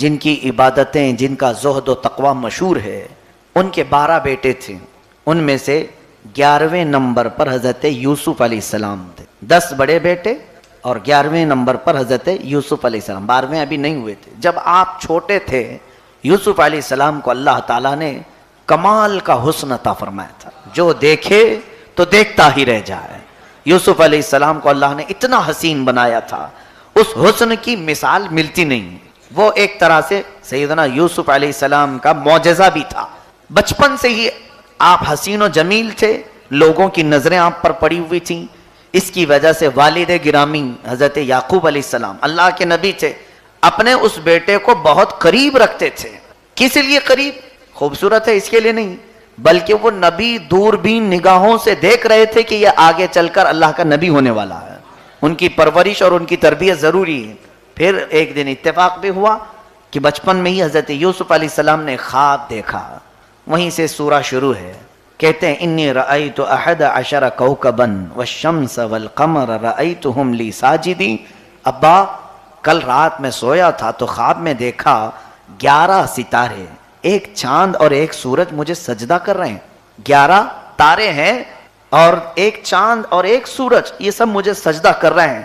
جن کی عبادتیں، جن کا زہد و تقوی مشہور ہے، ان کے 12 بیٹے تھے، ان میں سے 11ویں نمبر پر حضرت یوسف علیہ السلام تھے۔ 10 بڑے بیٹے اور 11ویں نمبر پر حضرت یوسف علیہ السلام، 12ویں ابھی نہیں ہوئے تھے۔ جب آپ چھوٹے تھے یوسف علیہ السلام کو اللہ تعالیٰ نے کمال کا حسن عطا فرمایا تھا، جو دیکھے تو دیکھتا ہی رہ جائے۔ یوسف علیہ السلام کو اللہ نے اتنا حسین بنایا تھا، اس حسن کی مثال ملتی نہیں۔ وہ ایک طرح سے سیدنا یوسف علیہ السلام کا معجزہ بھی تھا۔ بچپن سے ہی آپ حسین و جمیل تھے، لوگوں کی نظریں آپ پر پڑی ہوئی تھیں۔ اس کی وجہ سے والد گرامی حضرت یعقوب علیہ السلام اللہ کے نبی تھے، اپنے اس بیٹے کو بہت قریب رکھتے تھے۔ کس لیے قریب؟ خوبصورت ہے اس کے لیے نہیں، بلکہ وہ نبی دوربین نگاہوں سے دیکھ رہے تھے کہ یہ آگے چل کر اللہ کا نبی ہونے والا ہے، ان کی پرورش اور ان کی تربیت ضروری ہے۔ پھر ایک دن اتفاق بھی ہوا کہ بچپن میں ہی حضرت یوسف علیہ السلام نے خواب دیکھا، وہیں سے سورہ شروع ہے۔ کہتے ہیں انی رأیت 11 کوکبا والشمس والقمر رأیتہم لی ساجدین۔ ابا کل رات میں سویا تھا تو خواب میں دیکھا 11 ستارے، ایک چاند اور ایک سورج مجھے سجدہ کر رہے ہیں۔ 11 تارے ہیں اور ایک چاند اور ایک سورج، یہ سب مجھے سجدہ کر رہے ہیں۔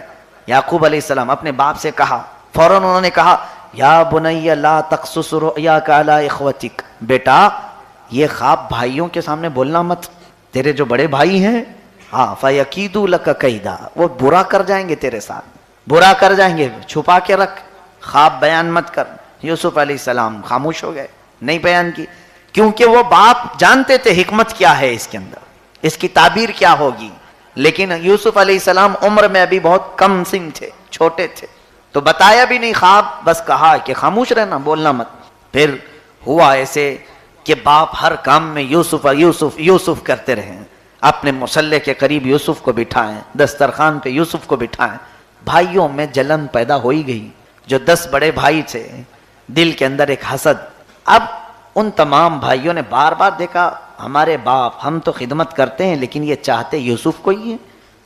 یعقوب علیہ السلام اپنے باپ سے کہا، فوراً انہوں نے کہا یا بنی لا تقصص رؤیاک علی اخوتک، بیٹا یہ خواب بھائیوں کے سامنے بولنا مت، تیرے جو بڑے بھائی ہیں ہاں فیکیدوا لک کیدا، وہ برا کر جائیں گے تیرے ساتھ، برا کر جائیں گے، چھپا کے رکھ، خواب بیان مت کر۔ یوسف علیہ السلام خاموش ہو گئے، نہیں بیان کی، کیونکہ وہ باپ جانتے تھے حکمت کیا ہے اس کے اندر، اس کی تعبیر کیا ہوگی۔ لیکن یوسف علیہ السلام عمر میں ابھی بہت کم سن تھے، چھوٹے تھے، تو بتایا بھی نہیں خواب، بس کہا کہ خاموش رہنا، بولنا مت۔ پھر ہوا ایسے کہ باپ ہر کام میں یوسف یوسف یوسف کرتے رہے، اپنے مصلے کے قریب یوسف کو بٹھائیں، دسترخوان پہ یوسف کو بٹھائیں۔ بھائیوں میں جلن پیدا ہو ہی گئی، جو 10 بڑے بھائی تھے دل کے اندر ایک حسد۔ اب ان تمام بھائیوں نے بار بار دیکھا ہمارے باپ، ہم تو خدمت کرتے ہیں لیکن یہ چاہتے یوسف کو ہی ہے،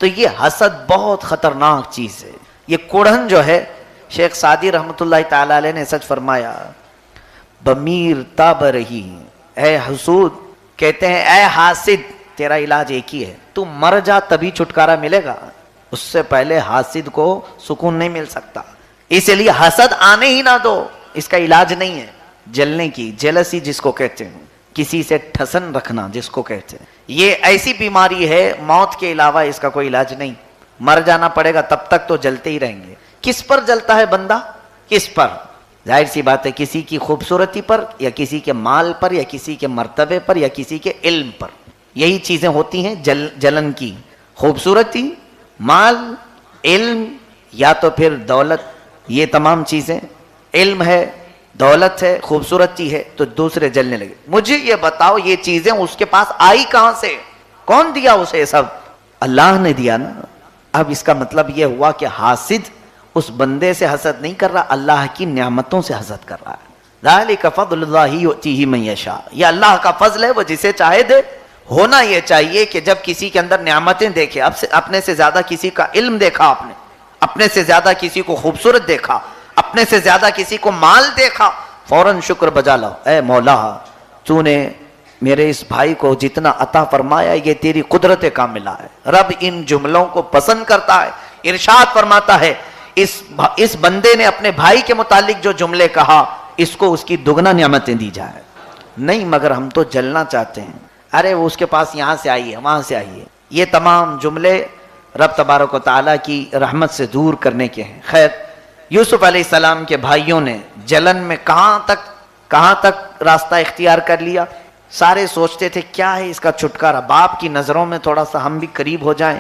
تو یہ حسد بہت خطرناک چیز ہے۔ یہ کوڑھن جو ہے، شیخ سعدی رحمۃ اللہ تعالی علیہ نے سچ فرمایا، بمیر تاب رہی اے حسود، کہتے ہیں اے حاسد تیرا علاج ایک ہی ہے، تو مر جا تبھی چھٹکارا ملے گا، اس سے پہلے حاسد کو سکون نہیں مل سکتا۔ اس لیے حسد آنے ہی نہ دو، اس کا علاج نہیں ہے۔ جلنے کی، جیلسی جس کو کہتے ہیں، کسی سے ٹھسن رکھنا جس کو کہتے ہیں، یہ ایسی بیماری ہے موت کے علاوہ اس کا کوئی علاج نہیں، مر جانا پڑے گا، تب تک تو جلتے ہی رہیں گے۔ کس پر جلتا ہے بندہ؟ کس پر؟ ظاہر سی بات ہے کسی کی خوبصورتی پر، یا کسی کے مال پر، یا کسی کے مرتبے پر، یا کسی کے علم پر، یہی چیزیں ہوتی ہیں جلن کی۔ خوبصورتی، مال، علم، یا تو پھر دولت، یہ تمام چیزیں، علم ہے، دولت ہے، خوبصورتی ہے، تو دوسرے جلنے لگے۔ مجھے یہ بتاؤ یہ چیزیں اس کے پاس آئی کہاں سے؟ کون دیا اسے سب؟ اللہ نے دیا نا۔ اب اس کا مطلب یہ ہوا کہ حاسد اس بندے سے حسد نہیں کر رہا، اللہ کی نعمتوں سے حسد کر رہا ہے۔ ذالک فضل اللہ یؤتیہ من یشاء، یہ اللہ کا فضل ہے، وہ جسے چاہے دے۔ ہونا یہ چاہیے کہ جب کسی کے اندر نعمتیں دیکھے، اب سے اپنے سے زیادہ کسی کا علم دیکھا آپ نے، اپنے سے زیادہ کسی کو خوبصورت دیکھا، اپنے سے زیادہ کسی کو مال دیکھا، فوراً شکر بجا لاؤ، اے مولا تو نے میرے اس بھائی کو جتنا عطا فرمایا یہ تیری قدرت کاملہ ہے۔ رب ان جملوں کو پسند کرتا ہے، ارشاد فرماتا ہے اس بندے نے اپنے بھائی کے متعلق جو جملے کہا اس کو اس کی دگنا نعمتیں دی جائے۔ نہیں مگر ہم تو جلنا چاہتے ہیں، ارے وہ اس کے پاس یہاں سے آئی ہے، وہاں سے آئی ہے، یہ تمام جملے رب تبارک و تعالیٰ کی رحمت سے دور کرنے کے ہیں۔ خیر، یوسف علیہ السلام کے بھائیوں نے جلن میں کہاں تک راستہ اختیار کر لیا۔ سارے سوچتے تھے کیا ہے اس کا چھٹکارا، باپ کی نظروں میں تھوڑا سا ہم بھی قریب ہو جائیں۔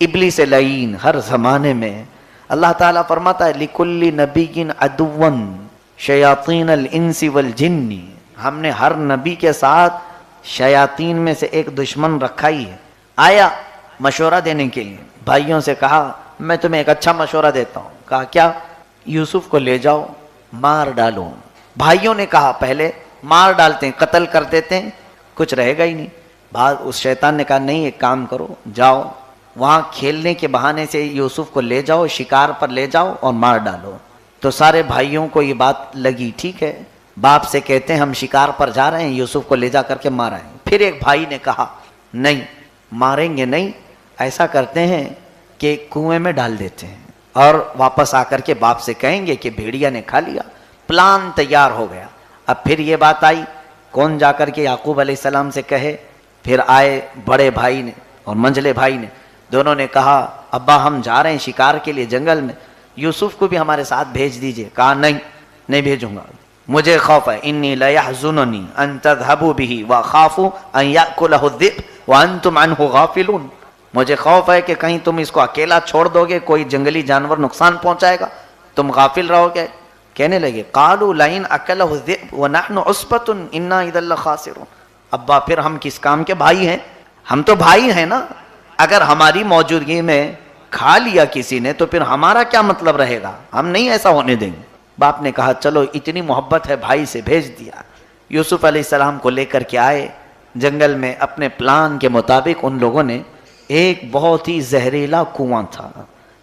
ابلیس لعین ہر زمانے میں، اللہ تعالیٰ فرماتا ہے لِكُلِّ نَبِيٍّ عَدُوًّا شَيَاطِينَ الْإِنسِ وَالْجِنِّ، ہم نے ہر نبی کے ساتھ شیاطین میں سے ایک دشمن رکھا ہی ہے۔ آیا مشورہ دینے کے لیے، بھائیوں سے کہا میں تمہیں ایک اچھا مشورہ دیتا ہوں۔ کہا کیا؟ یوسف کو لے جاؤ، مار ڈالو۔ بھائیوں نے کہا پہلے مار ڈالتے ہیں، قتل کر دیتے ہیں، کچھ رہے گا ہی نہیں۔ بعد اس شیطان نے کہا نہیں، ایک کام کرو، جاؤ وہاں کھیلنے کے بہانے سے یوسف کو لے جاؤ، شکار پر لے جاؤ اور مار ڈالو۔ تو سارے بھائیوں کو یہ بات لگی، ٹھیک ہے باپ سے کہتے ہیں ہم شکار پر جا رہے ہیں، یوسف کو لے جا کر کے مارا ہے۔ پھر ایک بھائی نے کہا نہیں ماریں گے نہیں، ایسا کرتے ہیں کہ کنویں میں ڈال دیتے ہیں اور واپس آ کر کے باپ سے کہیں گے کہ بھیڑیا نے کھا لیا۔ پلان تیار ہو گیا۔ اب پھر یہ بات آئی، کون جا کر کے یعقوب علیہ السلام سے کہے؟ پھر آئے بڑے بھائی نے اور منجلے بھائی نے، دونوں نے کہا ابا ہم جا رہے ہیں شکار کے لیے جنگل میں، یوسف کو بھی ہمارے ساتھ بھیج دیجئے۔ کہا نہیں بھیجوں گا، مجھے خوف ہے، انی لیحزننی ان تذهبوا به واخاف ان یاکلہ الذئب وانتم عنہ غافلون، مجھے خوف ہے کہ کہیں تم اس کو اکیلا چھوڑ دو گے، کوئی جنگلی جانور نقصان پہنچائے گا، تم غافل رہو گے۔ کہنے لگے قالوا لئن اکلہ الذئب ونحن عصبۃ انا اذا لخاسرون، ابا پھر ہم کس کام کے بھائی ہیں؟ ہم تو بھائی ہیں نا، اگر ہماری موجودگی میں کھا لیا کسی نے تو پھر ہمارا کیا مطلب رہے گا، ہم نہیں ایسا ہونے دیں گے۔ باپ نے کہا چلو اتنی محبت ہے بھائی سے، بھیج دیا۔ یوسف علیہ السلام کو لے کر کے آئے جنگل میں، اپنے پلان کے مطابق ان لوگوں نے ایک بہت ہی زہریلا کنواں تھا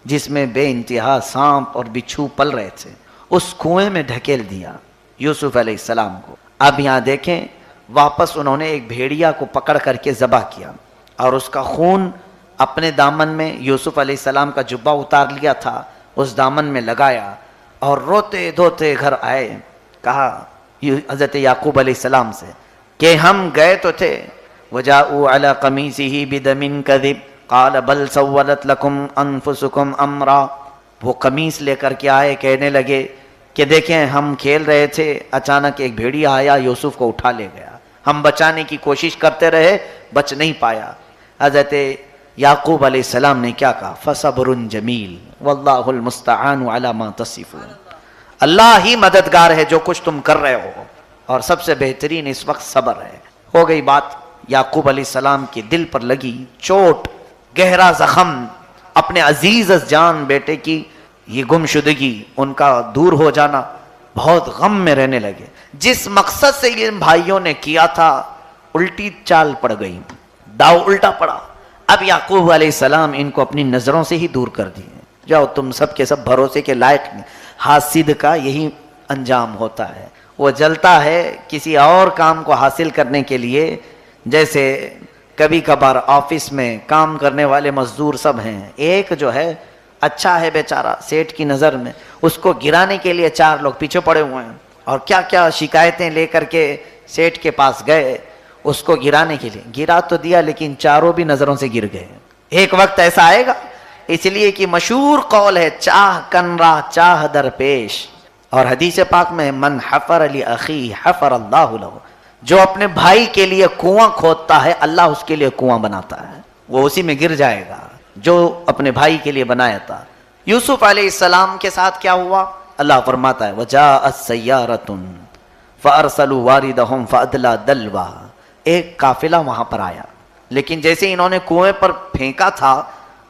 جس میں بے انتہا سانپ اور بچھو پل رہے تھے، اس کنویں میں ڈھکیل دیا یوسف علیہ السلام کو۔ اب یہاں دیکھیں واپس انہوں نے ایک بھیڑیا کو پکڑ کر کے ذبح کیا اور اس کا خون اپنے دامن میں، یوسف علیہ السلام کا جبہ اتار لیا تھا اس دامن میں لگایا اور روتے دھوتے گھر آئے۔ کہا حضرت یعقوب علیہ السلام سے کہ ہم گئے تو تھے، وجاءوا علی قمیصہ بدم کذب قال بل سولت لکم انفسکم امرا، وہ قمیص لے کر کے آئے، کہنے لگے کہ دیکھیں ہم کھیل رہے تھے، اچانک ایک بھیڑیا آیا یوسف کو اٹھا لے گیا، ہم بچانے کی کوشش کرتے رہے، بچ نہیں پایا۔ حضرت یعقوب علیہ السلام نے کیا کہا؟ فصبر جمیل واللہ المستعان علی ما تصفون، اللہ ہی مددگار ہے جو کچھ تم کر رہے ہو، اور سب سے بہترین اس وقت صبر ہے۔ ہو گئی بات، یعقوب علیہ السلام کے دل پر لگی چوٹ، گہرا زخم، اپنے عزیز جان بیٹے کی یہ گمشدگی، ان کا دور ہو جانا، بہت غم میں رہنے لگے۔ جس مقصد سے یہ بھائیوں نے کیا تھا الٹی چال پڑ گئی، داؤ الٹا پڑا۔ اب یعقوب علیہ السلام ان کو اپنی نظروں سے ہی دور کر دیے، جاؤ تم سب کے سب بھروسے کے لائق نہیں۔ حاسد کا یہی انجام ہوتا ہے، وہ جلتا ہے کسی اور کام کو حاصل کرنے کے لیے، جیسے کبھی کبھار آفس میں کام کرنے والے مزدور سب ہیں، ایک جو ہے اچھا ہے بیچارہ سیٹ کی نظر میں، اس کو گرانے کے لیے 4 لوگ پیچھے پڑے ہوئے ہیں، اور کیا کیا شکایتیں لے کر کے سیٹ کے پاس گئے اس کو گرانے کے لیے، گرا تو دیا لیکن چاروں بھی نظروں سے گر گئے۔ ایک وقت ایسا آئے گا، اس لیے کہ مشہور قول ہے چاہ کن را چاہ در پیش، اور حدیث پاک میں من حفر لاخیہ حفر اللہ لہ، جو اپنے بھائی کے لیے کنواں کھودتا ہے اللہ اس کے لیے کنواں بناتا ہے، وہ اسی میں گر جائے گا جو اپنے بھائی کے لیے بنایا تھا۔ یوسف علیہ السلام کے ساتھ کیا ہوا؟ اللہ فرماتا ہے وجاءت سیارۃ فارسلوا واردہم فادلی دلوا، ایک قافلہ وہاں پر آیا، لیکن جیسے انہوں نے کنویں پر پھینکا تھا،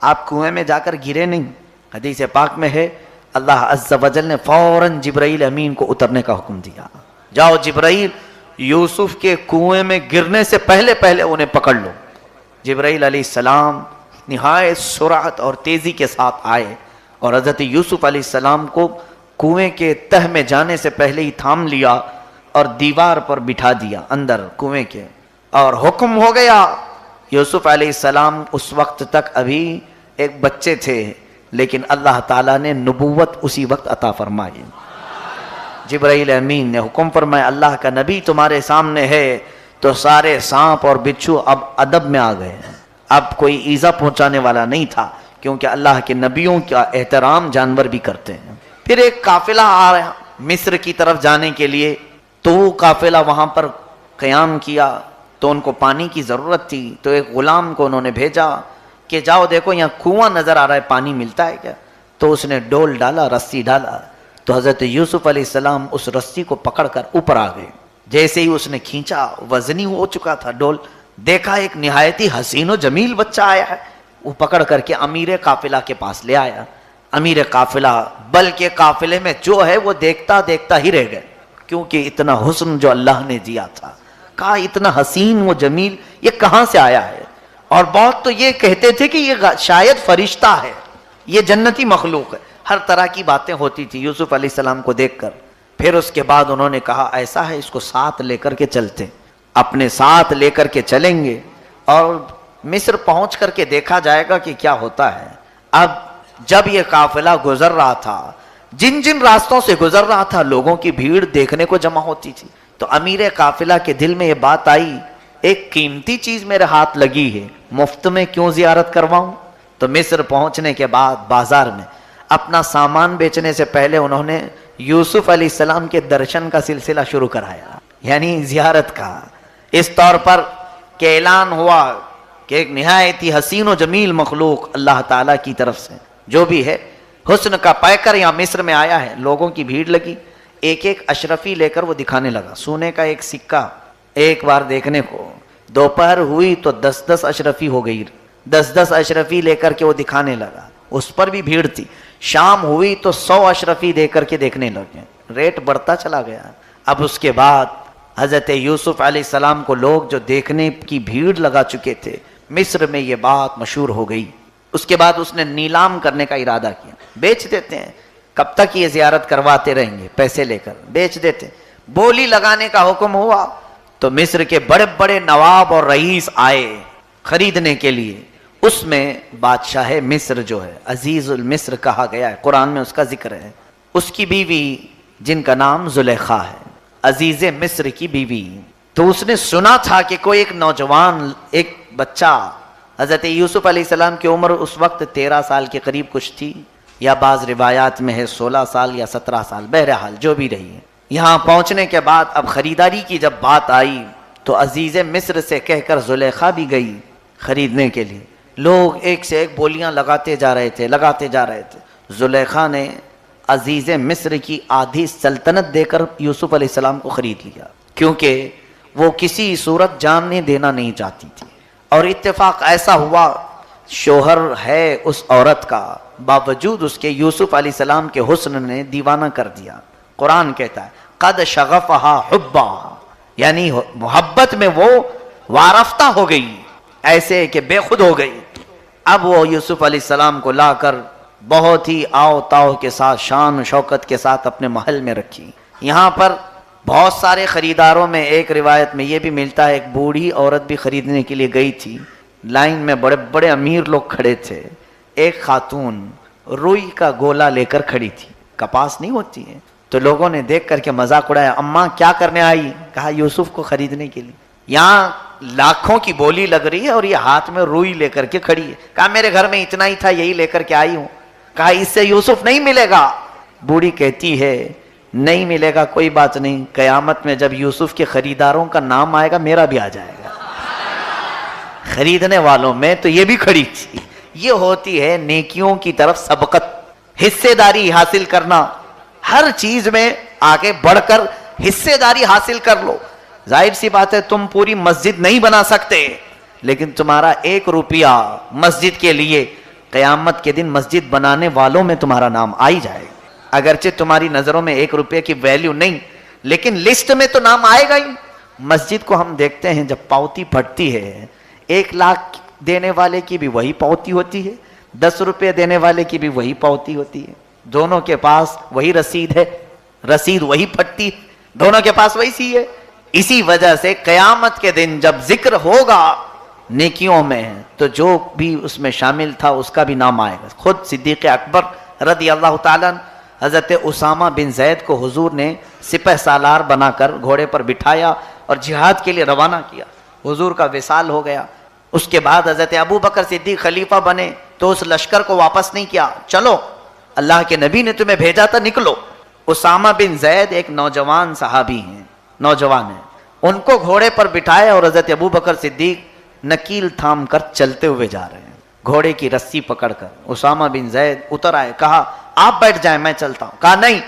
آپ کنویں میں جا کر گرے نہیں۔ حدیث پاک میں ہے اللہ عز و جل نے فوراً جبرائیل امین کو اترنے کا حکم دیا، جاؤ جبرائیل یوسف کے کنویں میں گرنے سے پہلے انہیں پکڑ لو۔ جبرائیل علیہ السلام نہایت سرعت اور تیزی کے ساتھ آئے اور حضرت یوسف علیہ السلام کو کنویں کے تہ میں جانے سے پہلے ہی تھام لیا اور دیوار پر بٹھا دیا اندر کنویں کے، اور حکم ہو گیا۔ یوسف علیہ السلام اس وقت تک ابھی ایک بچے تھے، لیکن اللہ تعالیٰ نے نبوت اسی وقت عطا فرمائی۔ جبرائیل امین نے حکم فرمایا اللہ کا نبی تمہارے سامنے ہے، تو سارے سانپ اور بچھو اب ادب میں آ گئے، اب کوئی ایذا پہنچانے والا نہیں تھا، کیونکہ اللہ کے نبیوں کا احترام جانور بھی کرتے ہیں۔ پھر ایک قافلہ آ رہا مصر کی طرف جانے کے لیے، تو وہ قافلہ وہاں پر قیام کیا، تو ان کو پانی کی ضرورت تھی، تو ایک غلام کو انہوں نے بھیجا کہ جاؤ دیکھو یہاں کنواں نظر آ رہا ہے، پانی ملتا ہے کیا؟ تو اس نے ڈول ڈالا، رسی ڈالا، تو حضرت یوسف علیہ السلام اس رسی کو پکڑ کر اوپر آ گئے۔ جیسے ہی اس نے کھینچا، وزنی ہو چکا تھا ڈول، دیکھا ایک نہایتی حسین و جمیل بچہ آیا ہے، وہ پکڑ کر کے امیر قافلہ کے پاس لے آیا۔ امیر قافلہ بلکہ قافلے میں جو ہے وہ دیکھتا دیکھتا ہی رہ گئے، کیونکہ اتنا حسن جو اللہ نے دیا تھا، کہا اتنا حسین و جمیل یہ کہاں سے آیا ہے؟ اور بہت تو یہ کہتے تھے کہ یہ شاید فرشتہ ہے، یہ جنتی مخلوق ہے، ہر طرح کی باتیں ہوتی تھی یوسف علیہ السلام کو دیکھ کر. پھر اس کے بعد انہوں نے کہا ایسا ہے اس کو ساتھ لے کر کے چلتے، اپنے ساتھ لے کر کے چلیں گے اور مصر پہنچ کر کے دیکھا جائے گا کہ کیا ہوتا ہے. اب جب یہ قافلہ گزر رہا تھا، جن جن راستوں سے گزر رہا تھا لوگوں کی بھیڑ دیکھنے کو جمع ہوتی تھی. تو امیر قافلہ کے دل میں یہ بات آئی ایک قیمتی چیز میرے ہاتھ لگی ہے، مفت میں کیوں زیارت کرواؤں. تو مصر پہنچنے کے بعد بازار میں اپنا سامان بیچنے سے پہلے انہوں نے یوسف علیہ السلام کے درشن کا سلسلہ شروع کرایا، یعنی زیارت کا. اس طور پر کہ اعلان ہوا کہ ایک نہایت ہی حسین و جمیل مخلوق اللہ تعالیٰ کی طرف سے جو بھی ہے حسن کا پیکر یہاں مصر میں آیا ہے. لوگوں کی بھیڑ لگی، ایک ایک اشرفی لے کر وہ دکھانے لگا. سونے کا ایک سکہ ایک بار دیکھنے کو دوپہر ہوئی تو 10 اشرفی ہو گئی، 10 اشرفی لے کر کے وہ دکھانے لگا. اس پر بھی بھیڑ تھی. شام ہوئی تو 100 اشرفی دے کر کے دیکھنے لگے. ریٹ بڑھتا چلا گیا. اب اس کے بعد حضرت یوسف علیہ السلام کو لوگ جو دیکھنے کی بھیڑ لگا چکے تھے، مصر میں یہ بات مشہور ہو گئی. اس کے بعد اس نے نیلام کرنے کا ارادہ کیا. بیچ دیتے ہیں، کب تک یہ زیارت کرواتے رہیں گے، پیسے لے کر بیچ دیتے. بولی لگانے کا حکم ہوا تو مصر کے بڑے بڑے نواب اور رئیس آئے خریدنے کے لیے. اس میں بادشاہ مصر جو ہے عزیز المصر کہا گیا ہے، قرآن میں اس کا ذکر ہے. اس کی بیوی جن کا نام زلیخا ہے، عزیز مصر کی بیوی. تو اس نے سنا تھا کہ کوئی ایک نوجوان، ایک بچہ، حضرت یوسف علیہ السلام کی عمر اس وقت 13 سال کے قریب کچھ تھی، یا بعض روایات میں ہے 16 سال یا 17 سال، بہرحال جو بھی رہی ہے. یہاں پہنچنے کے بعد اب خریداری کی جب بات آئی تو عزیز مصر سے کہہ کر زلیخا بھی گئی خریدنے کے لیے. لوگ ایک سے ایک بولیاں لگاتے جا رہے تھے. زلیخا نے عزیز مصر کی آدھی سلطنت دے کر یوسف علیہ السلام کو خرید لیا، کیونکہ وہ کسی صورت جاننے دینا نہیں چاہتی تھی. اور اتفاق ایسا ہوا شوہر ہے اس عورت کا، باوجود اس کے یوسف علیہ السلام کے حسن نے دیوانہ کر دیا. قرآن کہتا ہے قد شغفہا حبا، یعنی محبت میں وہ وارفتہ ہو گئی، ایسے کہ بے خود ہو گئی. اب وہ یوسف علیہ السلام کو لا کر بہت ہی آؤ تاؤ کے ساتھ، شان و شوکت کے ساتھ اپنے محل میں رکھی. یہاں پر بہت سارے خریداروں میں ایک روایت میں یہ بھی ملتا ہے ایک بوڑھی عورت بھی خریدنے کے لیے گئی تھی. لائن میں بڑے بڑے امیر لوگ کھڑے تھے. ایک خاتون روئی کا گولا لے کر کھڑی تھی، کپاس نہیں ہوتی ہے. تو لوگوں نے دیکھ کر کے مذاق اڑایا، اماں کیا کرنے آئی؟ کہا یوسف کو خریدنے کے لیے. یہاں لاکھوں کی بولی لگ رہی ہے اور یہ ہاتھ میں روئی لے کر کے کھڑی ہے. کہا میرے گھر میں اتنا ہی تھا، یہی لے کر کے آئی ہوں. کہا اس سے یوسف نہیں ملے گا. بوڑھی کہتی ہے نہیں ملے گا، کوئی بات نہیں، قیامت میں جب یوسف کے خریداروں کا نام آئے گا میرا بھی آ جائے گا. خریدنے والوں میں تو یہ بھی کھڑی تھی. یہ ہوتی ہے نیکیوں کی طرف سبقت، حصے داری حاصل کرنا. ہر چیز میں آگے بڑھ کر حصے داری حاصل کر لو. ظاہر سی بات ہے تم پوری مسجد نہیں بنا سکتے، لیکن تمہارا 1 روپیہ مسجد کے لیے قیامت کے دن مسجد بنانے والوں میں تمہارا نام آئی جائے گا. اگرچہ تمہاری نظروں میں 1 روپے کی ویلیو نہیں، لیکن لسٹ میں تو نام آئے گا ہی. مسجد کو ہم دیکھتے ہیں جب پاوتی پھٹتی ہے، 1 لاکھ دینے والے کی بھی وہی پاوتی ہوتی ہے، 10 روپے دینے والے کی بھی وہی پاوتی ہوتی ہے. دونوں کے پاس وہی رسید ہے، رسید وہی پھٹتی، دونوں کے پاس وہی سی ہے. اسی وجہ سے قیامت کے دن جب ذکر ہوگا نیکیوں میں تو جو بھی اس میں شامل تھا اس کا بھی نام آئے گا. خود صدیق اکبر رضی اللہ تعالیٰ حضرت اسامہ بن زید کو حضور نے سپہ سالار بنا کر گھوڑے پر بٹھایا اور جہاد کے لیے روانہ کیا. حضور کا وصال ہو گیا. اس کے بعد حضرت ابو بکر صدیق خلیفہ بنے تو اس لشکر کو واپس نہیں کیا، چلو اللہ کے نبی نے تمہیں بھیجا تھا، نکلو. اسامہ بن زید ایک نوجوان صحابی ہیں، نوجوان ہیں، ان کو گھوڑے پر بٹھائے اور حضرت ابو بکر صدیق نکیل تھام کر چلتے ہوئے جا رہے ہیں، گھوڑے کی رسی پکڑ کر. اسامہ بن زید اتر آئے، کہا آپ بیٹھ جائیں میں چلتا ہوں. کہا نہیں،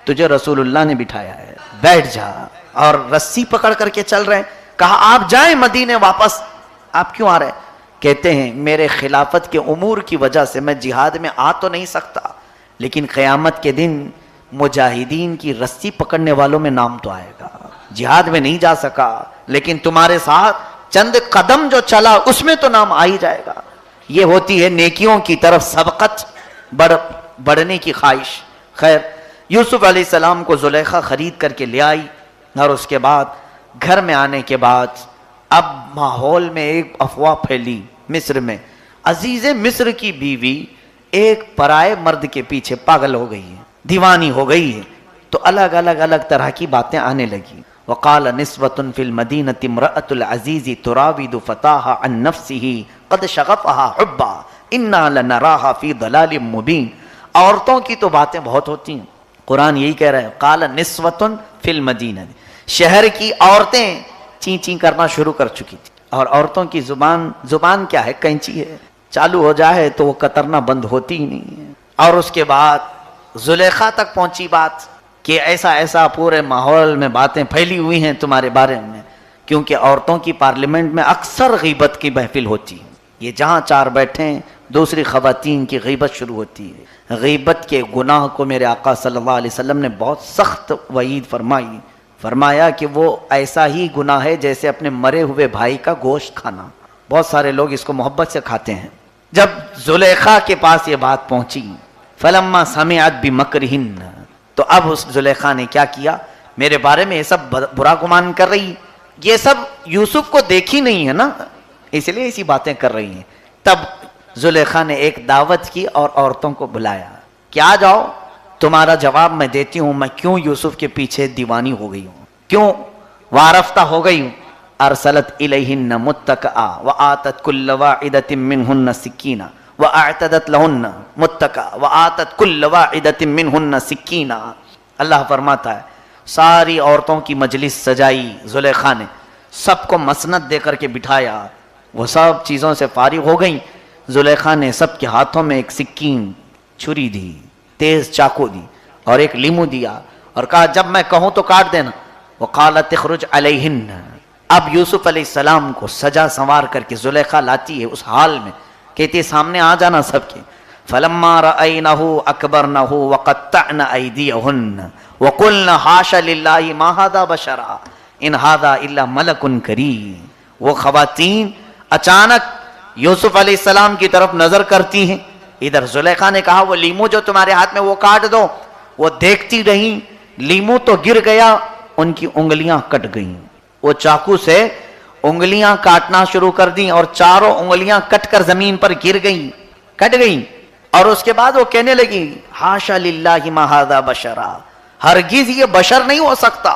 تجھے رسول اللہ نے بٹھایا ہے، بیٹھ جا. اور رسی پکڑ کر کے چل رہے ہیں. کہا آپ جائیں مدینے واپس. آپ کیوں آ رہے ہیں؟ کہتے ہیں میرے خلافت کے امور کی وجہ سے میں جہاد میں آ تو نہیں سکتا، لیکن قیامت کے دن مجاہدین کی رسی پکڑنے والوں میں نام تو آئے گا. جہاد میں نہیں جا سکا لیکن تمہارے ساتھ چند قدم جو چلا اس میں تو نام آ ہی جائے گا. یہ ہوتی ہے نیکیوں کی طرف سبقت، بڑھنے کی خواہش. خیر یوسف علیہ السلام کو زلیخا خرید کر کے لے آئی, اور اس کے بعد گھر میں آنے کے بعد اب ماحول میں ایک افواہ پھیلی مصر میں, عزیز مصر کی بیوی ایک پرائے مرد کے پیچھے پاگل ہو گئی ہے, دیوانی ہو گئی ہے. تو الگ طرح کی باتیں آنے لگی. وقال نسوة في المدينة امرأة العزيز تراود فتاها عن نفسه قد شغفها حبا انا لنراها في ضلال مبين. عورتوں کی تو باتیں بہت ہوتی ہیں, قرآن یہی کہہ رہا ہے قال نسوة في المدينة, شہر کی عورتیں چین چین کرنا شروع کر چکی تھی. اور عورتوں کی زبان کیا ہے, کینچی ہے, چالو ہو جائے تو وہ کترنا بند ہوتی ہی نہیں ہے. اور اس کے بعد زلیخا تک پہنچی بات کہ ایسا پورے ماحول میں باتیں پھیلی ہوئی ہیں تمہارے بارے میں, کیونکہ عورتوں کی پارلیمنٹ میں اکثر غیبت کی محفل ہوتی ہے. یہ جہاں چار بیٹھے ہیں دوسری خواتین کی غیبت شروع ہوتی ہے. غیبت کے گناہ کو میرے آقا صلی اللہ علیہ وسلم نے بہت سخت وعید فرمائی. فرمایا کہ وہ ایسا ہی گناہ ہے جیسے اپنے مرے ہوئے بھائی کا گوشت کھانا. بہت سارے لوگ اس کو محبت سے کھاتے ہیں. جب زلیخا کے پاس یہ بات پہنچی, فلما سمعت بمکرہن, تو اب اس زلیخا نے کیا کیا, میرے بارے میں یہ سب برا گمان کر رہی, یہ سب یوسف کو دیکھی نہیں ہے نا, اس لیے ایسی باتیں کر رہی ہیں. تب زلیخا نے ایک دعوت کی اور عورتوں کو بلایا کہ آ جاؤ, تمہارا جواب میں دیتی ہوں میں کیوں یوسف کے پیچھے دیوانی ہو گئی ہوں, کیوں وارفتہ ہو گئی ہوں. ارسلت الیہن متکئا وآتت کل واحدۃ منہن سکینہ وَأَعْتَدَتْ لَهُنَّ مُتَّكَأً وَآتَتْ كُلَّ وَاحِدَةٍ مِّنْهُنَّ سِكِّينًا. اللہ فرماتا ہے ساری عورتوں کی مجلس سجائی زلیخا نے, سب کو مسند دے کر کے بٹھایا, وہ سب چیزوں سے فارغ ہو گئیں. زلیخا نے سب کے ہاتھوں میں ایک سکین چھری دی, تیز چاقو دی, اور ایک لیمو دیا, اور کہا جب میں کہوں تو کاٹ دینا. وَقَالَتِ اخْرُجْ عَلَيْهِنَّ. اب یوسف علیہ السلام کو سجا سنوار کر کے زلیخا لاتی ہے اس حال میں, کہتی سامنے آ جانا سب کے. فلما رأینہ اکبرنہ وقطعن ایدیہن وقلن حاش للہ ما ھذا بشرا ان ھذا الا ملک کریم. وہ خواتین اچانک یوسف علیہ السلام کی طرف نظر کرتی ہیں. ادھر زلیخا نے کہا وہ لیمو جو تمہارے ہاتھ میں وہ کاٹ دو. وہ دیکھتی رہیں, لیمو تو گر گیا, ان کی انگلیاں کٹ گئیں. وہ چاقو سے انگلیاں کاٹنا شروع کر دیں اور چاروں انگلیاں کٹ کر زمین پر گر گئیں, کٹ گئیں. اور اس کے بعد وہ کہنے لگی حاشا للہ ما ھذا بشرا, ہرگز یہ بشر نہیں ہو سکتا,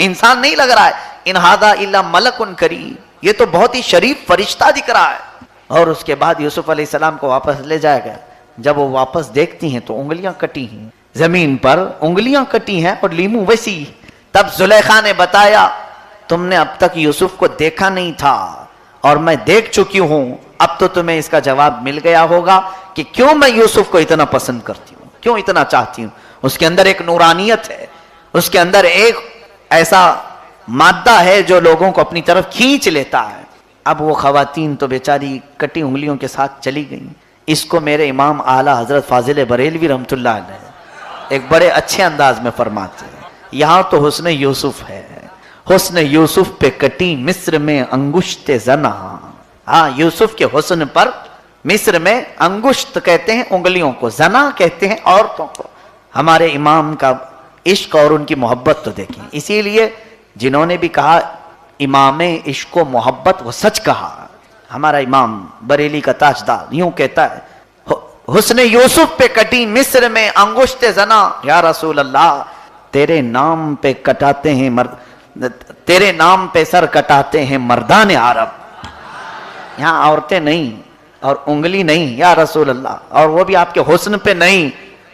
انسان نہیں لگ رہا ہے. ان ھذا الا ملک کریم, یہ تو بہت ہی شریف فرشتہ دکھ رہا ہے. اور اس کے بعد یوسف علیہ السلام کو واپس لے جایا گیا. جب وہ واپس دیکھتی ہیں تو انگلیاں کٹی ہیں, زمین پر انگلیاں کٹی ہیں اور لیمو ویسی. تب زلیخا نے بتایا تم نے اب تک یوسف کو دیکھا نہیں تھا اور میں دیکھ چکی ہوں, اب تو تمہیں اس کا جواب مل گیا ہوگا کہ کیوں میں یوسف کو اتنا پسند کرتی ہوں, کیوں اتنا چاہتی ہوں. اس کے اندر ایک نورانیت ہے, اس کے اندر ایک ایسا مادہ ہے جو لوگوں کو اپنی طرف کھینچ لیتا ہے. اب وہ خواتین تو بیچاری کٹی انگلیوں کے ساتھ چلی گئیں. اس کو میرے امام اعلیٰ حضرت فاضل بریلوی رحمۃ اللہ علیہ ایک بڑے اچھے انداز میں فرماتے ہیں, یہاں تو حسن یوسف ہے, حسن یوسف پہ کٹی مصر میں انگشت زنا. ہاں, یوسف کے حسن پر مصر میں انگشت کہتے ہیں انگلیوں کو, زنا کہتے ہیں عورتوں کو. ہمارے امام کا عشق اور ان کی محبت تو دیکھیں. اسی لیے جنہوں نے بھی کہا امام عشق و محبت وہ سچ کہا. ہمارا امام بریلی کا تاجدار یوں کہتا ہے حسن یوسف پہ کٹی مصر میں انگشت زنا, یا رسول اللہ تیرے نام پہ کٹاتے ہیں تیرے نام پہ سر کٹاتے ہیں مردان عرب. یہاں عورتیں نہیں اور انگلی نہیں یا رسول اللہ, اور وہ بھی آپ کے حسن پہ نہیں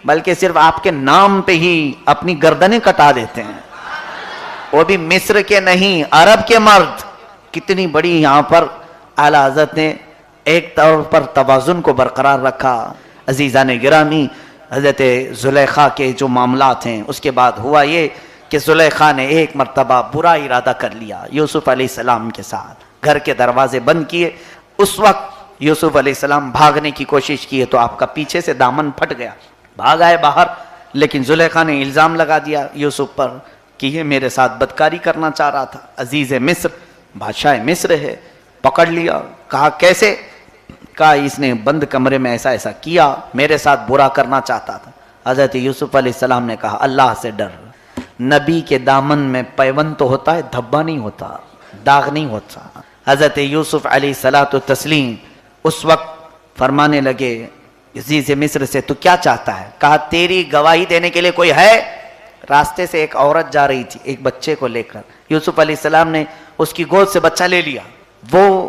بلکہ صرف آپ کے نام پہ ہی اپنی گردنیں کٹا دیتے ہیں, وہ بھی مصر کے نہیں عرب کے مرد. کتنی بڑی یہاں پر اعلیٰ حضرت نے ایک طور پر توازن کو برقرار رکھا. عزیزان گرامی, حضرت زلیخا کے جو معاملات ہیں اس کے بعد ہوا یہ کہ زلیخا نے ایک مرتبہ برا ارادہ کر لیا یوسف علیہ السلام کے ساتھ. گھر کے دروازے بند کیے. اس وقت یوسف علیہ السلام بھاگنے کی کوشش کی تو آپ کا پیچھے سے دامن پھٹ گیا, بھاگ آئے باہر. لیکن زلیخا نے الزام لگا دیا یوسف پر کہ یہ میرے ساتھ بدکاری کرنا چاہ رہا تھا. عزیز مصر, بادشاہ مصر ہے, پکڑ لیا. کہا کیسے؟ کہا اس نے بند کمرے میں ایسا ایسا کیا، میرے ساتھ برا کرنا چاہتا تھا۔ حضرت یوسف علیہ السلام نے کہا اللہ سے ڈر، نبی کے دامن میں پیوند تو ہوتا ہے، دھبا نہیں ہوتا، داغ نہیں ہوتا۔ حضرت یوسف علیہ الصلوۃ والتسلیم اس وقت فرمانے لگے عزیز مصر سے تو کیا چاہتا ہے؟ کہا تیری گواہی دینے کے لیے کوئی ہے؟ راستے سے ایک عورت جا رہی تھی ایک بچے کو لے کر، یوسف علیہ السلام نے اس کی گود سے بچہ لے لیا، وہ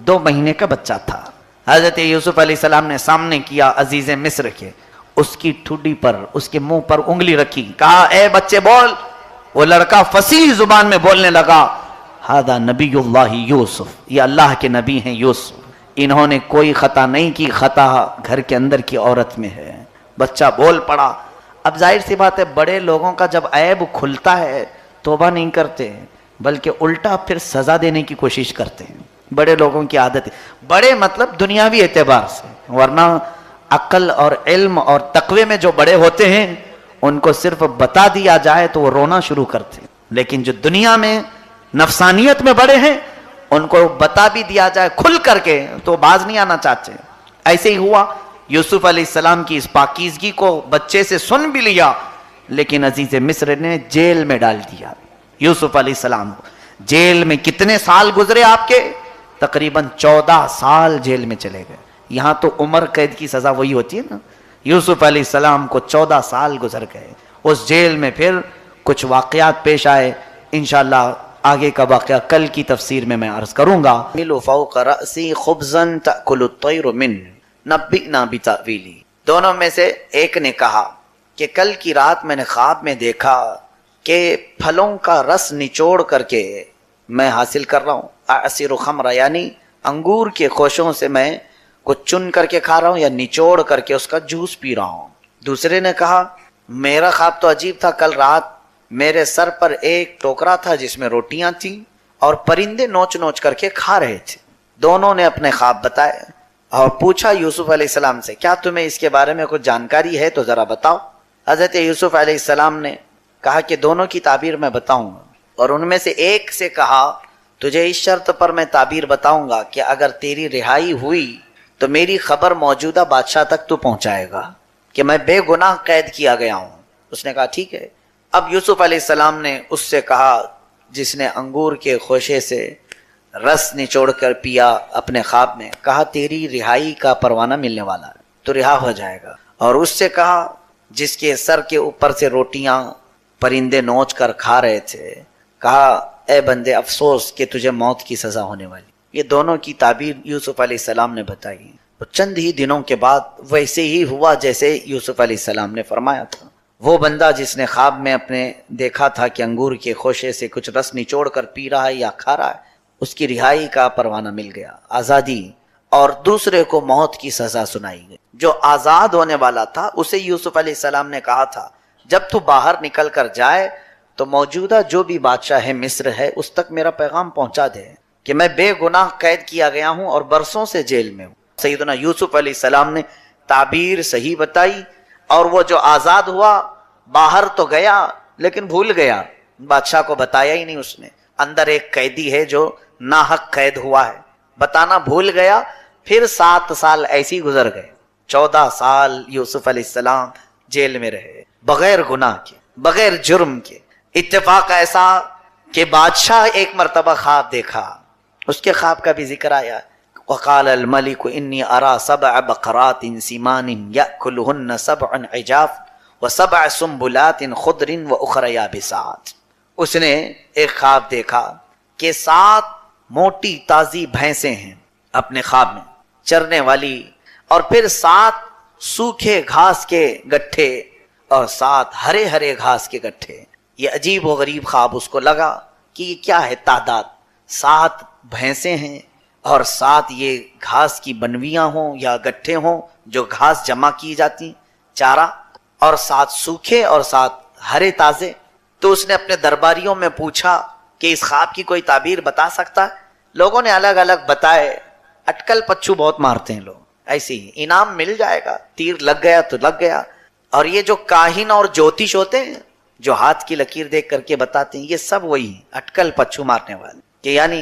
2 مہینے کا بچہ تھا۔ حضرت یوسف علیہ السلام نے سامنے کیا عزیز مصر کے، اس کی ٹھڈی پر اس کے منہ پر انگلی رکھی، کہا اے بچے بول۔ وہ لڑکا فصیح زبان میں بولنے لگا ہذا نبی اللہ یوسف، یہ اللہ کے نبی ہیں یوسف، انہوں نے کوئی خطا نہیں کی، خطا گھر کے اندر کی عورت میں ہے۔ بچہ بول پڑا۔ اب ظاہر سی بات ہے بڑے لوگوں کا جب عیب کھلتا ہے توبہ نہیں کرتے بلکہ الٹا پھر سزا دینے کی کوشش کرتے ہیں، بڑے لوگوں کی عادت ہے، بڑے مطلب دنیاوی اعتبار سے، ورنہ عقل اور علم اور تقوی میں جو بڑے ہوتے ہیں ان کو صرف بتا دیا جائے تو وہ رونا شروع کرتے ہیں، لیکن جو دنیا میں نفسانیت میں بڑے ہیں ان کو بتا بھی دیا جائے کھل کر کے تو باز نہیں آنا چاہتے۔ ایسے ہی ہوا، یوسف علیہ السلام کی اس پاکیزگی کو بچے سے سن بھی لیا، لیکن عزیز مصر نے جیل میں ڈال دیا یوسف علیہ السلام کو۔ جیل میں کتنے سال گزرے آپ کے؟ تقریباً 14 سال جیل میں چلے گئے۔ یہاں تو عمر قید کی سزا وہی ہوتی ہے نا، یوسف علیہ السلام کو 14 سال گزر گئے اس جیل میں۔ پھر کچھ واقعات پیش آئے، انشاءاللہ آگے کا واقعہ کل کی تفسیر میں عرض کروں گا۔ ملو فوق رأسی خبزا تأکل الطیر من نبئنا بتأویلی، دونوں میں سے ایک نے کہا کہ کل کی رات میں نے خواب میں دیکھا کہ پھلوں کا رس نچوڑ کر کے میں حاصل کر رہا ہوں، اعصر خمر یعنی انگور کے خوشوں سے میں کچھ چن کر کے کھا رہا ہوں یا نچوڑ کر کے اس کا جوس پی رہا ہوں۔ دوسرے نے کہا میرا خواب تو عجیب تھا، کل رات میرے سر پر ایک ٹوکرا تھا جس میں روٹیاں تھیں اور پرندے نوچ نوچ کر کے کھا رہے تھے۔ دونوں نے اپنے خواب بتائے اور پوچھا یوسف علیہ السلام سے کیا تمہیں اس کے بارے میں کچھ جانکاری ہے تو ذرا بتاؤ۔ حضرت یوسف علیہ السلام نے کہا کہ دونوں کی تعبیر میں بتاؤں گا، اور ان میں سے ایک سے کہا تجھے اس شرط پر میں تعبیر بتاؤں گا کہ اگر تیری رہائی ہوئی تو میری خبر موجودہ بادشاہ تک تو پہنچائے گا کہ میں بے گناہ قید کیا گیا ہوں۔ اس نے کہا ٹھیک ہے۔ اب یوسف علیہ السلام نے اس سے کہا جس نے انگور کے خوشے سے رس نچوڑ کر پیا اپنے خواب میں، کہا تیری رہائی کا پروانہ ملنے والا ہے تو رہا ہو جائے گا۔ اور اس سے کہا جس کے سر کے اوپر سے روٹیاں پرندے نوچ کر کھا رہے تھے، کہا اے بندے افسوس کہ تجھے موت کی سزا ہونے والی۔ یہ دونوں کی تعبیر یوسف علیہ السلام نے بتائی۔ تو چند ہی دنوں کے بعد ویسے ہی ہوا جیسے یوسف علیہ السلام نے فرمایا تھا۔ وہ بندہ جس نے خواب میں اپنے دیکھا تھا کہ انگور کے خوشے سے کچھ رس نچوڑ کر پی رہا ہے یا کھا رہا ہے، اس کی رہائی کا پروانہ مل گیا، آزادی، اور دوسرے کو موت کی سزا سنائی گئی۔ جو آزاد ہونے والا تھا اسے یوسف علیہ السلام نے کہا تھا جب تو باہر نکل کر جائے تو موجودہ جو بھی بادشاہ ہے مصر ہے اس تک میرا پیغام پہنچا دے کہ میں بے گناہ قید کیا گیا ہوں اور برسوں سے جیل میں ہوں۔ سیدنا یوسف علیہ السلام نے تعبیر صحیح بتائی، اور وہ جو آزاد ہوا باہر تو گیا لیکن بھول گیا، بادشاہ کو بتایا ہی نہیں اس نے۔ اندر ایک قیدی ہے جو ناحق قید ہوا ہے، بتانا بھول گیا۔ پھر 7 سال ایسی گزر گئے، 14 سال یوسف علیہ السلام جیل میں رہے بغیر گناہ کے، بغیر جرم کے۔ اتفاق ایسا کہ بادشاہ ایک مرتبہ خواب دیکھا، اس کے خواب کا بھی ذکر آیا۔ وقال الملك انی ارى 7 بقرات سمان یأکلهن 7 عجاف و7 سنبلات خضر واخر یابسات۔ اس نے ایک خواب دیکھا کہ 7 موٹی تازی بھینسیں ہیں اپنے خواب میں چرنے والی، اور پھر 7 سوکھے گھاس کے گٹھے اور 7 ہرے ہرے گھاس کے گٹھے۔ یہ عجیب و غریب خواب اس کو لگا کہ یہ کیا ہے تعداد، 7 بھینسیں ہیں اور 7 یہ گھاس کی بنویاں ہوں یا گٹھے ہوں جو گھاس جمع کی جاتی چارہ، اور 7 سوکھے اور 7 ہرے تازے۔ تو اس نے اپنے درباریوں میں پوچھا کہ اس خواب کی کوئی تعبیر بتا سکتا ہے؟ لوگوں نے الگ الگ بتائے۔ اٹکل پچھو بہت مارتے ہیں لوگ، ایسے ہی انعام مل جائے گا، تیر لگ گیا تو لگ گیا۔ اور یہ جو کاہن اور جوتش ہوتے ہیں جو ہاتھ کی لکیر دیکھ کر کے بتاتے ہیں، یہ سب وہی ہیں اٹکل پچھو مارنے والے، کہ یعنی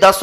10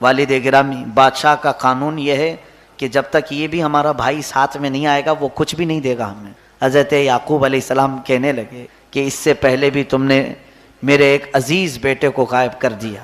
والد گرامی، بادشاہ کا قانون یہ ہے کہ جب تک یہ بھی ہمارا بھائی ساتھ میں نہیں آئے گا وہ کچھ بھی نہیں دے گا ہمیں۔ حضرت یعقوب علیہ السلام کہنے لگے کہ اس سے پہلے بھی تم نے میرے ایک عزیز بیٹے کو غائب کر دیا،